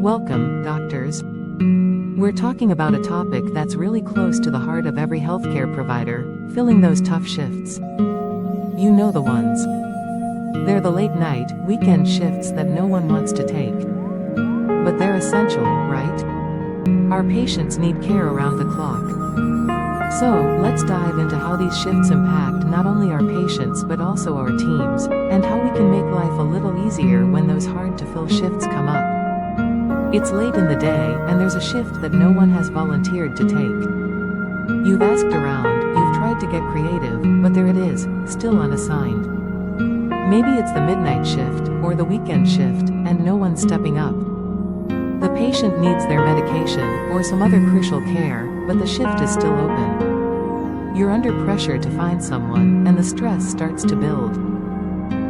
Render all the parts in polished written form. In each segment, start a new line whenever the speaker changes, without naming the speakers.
Welcome, doctors. We're talking about a topic that's really close to the heart of every healthcare provider, filling those tough shifts. You know the ones. They're the late night, weekend shifts that no one wants to take. But they're essential, right? Our patients need care around the clock. So, let's dive into how these shifts impact not only our patients but also our teams, and how we can make life a little easier when those hard-to-fill shifts come up. It's late in the day, and there's a shift that no one has volunteered to take. You've asked around, you've tried to get creative, but there it is, still unassigned. Maybe it's the midnight shift, or the weekend shift, and no one's stepping up. The patient needs their medication, or some other crucial care, but the shift is still open. You're under pressure to find someone, and the stress starts to build.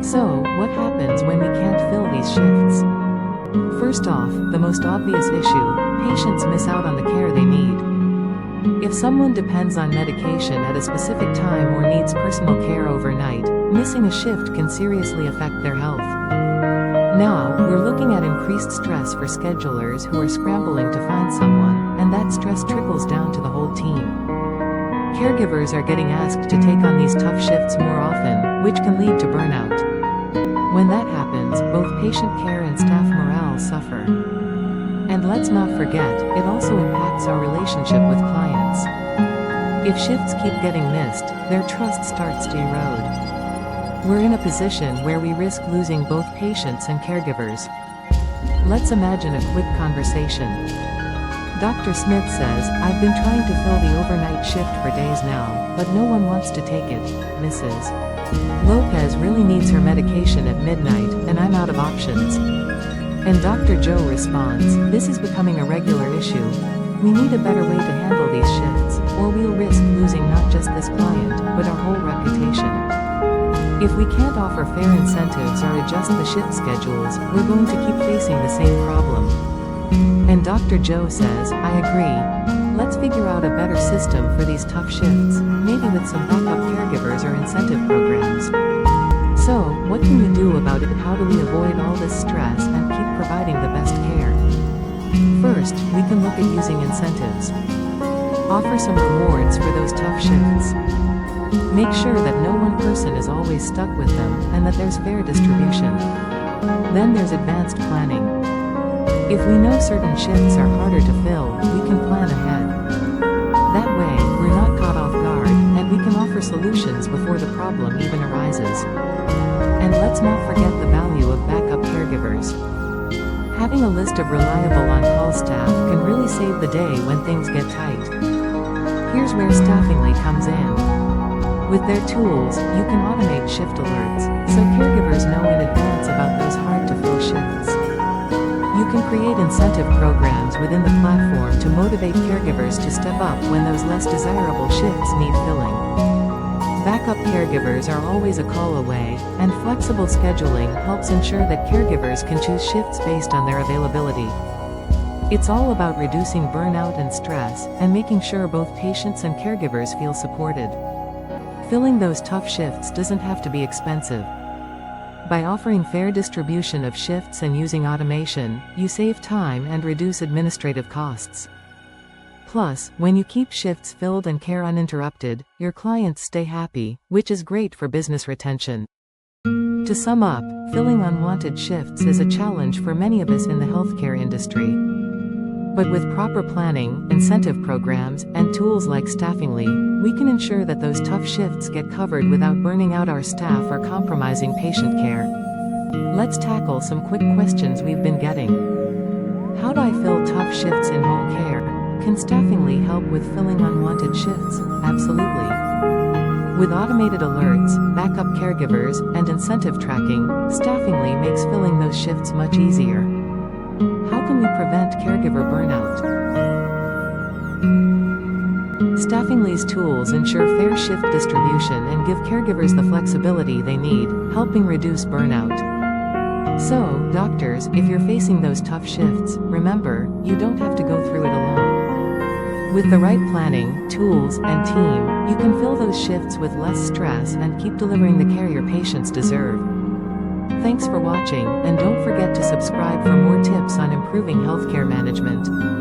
So, what happens when we can't fill these shifts? First off, the most obvious issue, patients miss out on the care they need. If someone depends on medication at a specific time or needs personal care overnight, missing a shift can seriously affect their health. Now, we're looking at increased stress for schedulers who are scrambling to find someone, and that stress trickles down to the whole team. Caregivers are getting asked to take on these tough shifts more often, which can lead to burnout. When that happens, both patient care and staff morale suffer. And let's not forget, it also impacts our relationship with clients. If shifts keep getting missed, their trust starts to erode. We're in a position where we risk losing both patients and caregivers. Let's imagine a quick conversation. Dr. Smith says, "I've been trying to fill the overnight shift for days now, but no one wants to take it. Mrs. Lopez really needs her medication at midnight, and I'm out of options." And Dr. Joe responds, "This is becoming a regular issue. We need a better way to handle these shifts, or we'll risk losing not just this client, but our whole reputation. If we can't offer fair incentives or adjust the shift schedules, we're going to keep facing the same problem." And Dr. Joe says, "I agree. Let's figure out a better system for these tough shifts, maybe with some backup caregivers or incentive programs." So, what can we do about it? How do we avoid all this stress and keep providing the best care? First, we can look at using incentives. Offer some rewards for those tough shifts. Make sure that no one person is always stuck with them, and that there's fair distribution. Then there's advanced planning. If we know certain shifts are harder to fill, we can plan ahead. That way, we're not caught off guard, and we can offer solutions before the problem even arises. And let's not forget the value of backup caregivers. Having a list of reliable on-call staff can really save the day when things get tight. Here's where Staffingly comes in. With their tools, you can automate shift alerts, so caregivers know in advance about those hard-to-fill shifts. You can create incentive programs within the platform to motivate caregivers to step up when those less desirable shifts need filling. Backup caregivers are always a call away, and flexible scheduling helps ensure that caregivers can choose shifts based on their availability. It's all about reducing burnout and stress, and making sure both patients and caregivers feel supported. Filling those tough shifts doesn't have to be expensive. By offering fair distribution of shifts and using automation, you save time and reduce administrative costs. Plus, when you keep shifts filled and care uninterrupted, your clients stay happy, which is great for business retention. To sum up, filling unwanted shifts is a challenge for many of us in the healthcare industry. But with proper planning, incentive programs, and tools like Staffingly, we can ensure that those tough shifts get covered without burning out our staff or compromising patient care. Let's tackle some quick questions we've been getting. How do I fill tough shifts in home care? Can Staffingly help with filling unwanted shifts? Absolutely. With automated alerts, backup caregivers, and incentive tracking, Staffingly makes filling those shifts much easier. How can we prevent caregiver burnout? Staffingly's tools ensure fair shift distribution and give caregivers the flexibility they need, helping reduce burnout. So, doctors, if you're facing those tough shifts, remember, you don't have to go through it alone. With the right planning, tools, and team, you can fill those shifts with less stress and keep delivering the care your patients deserve. Thanks for watching, and don't forget to subscribe for more tips on improving healthcare management.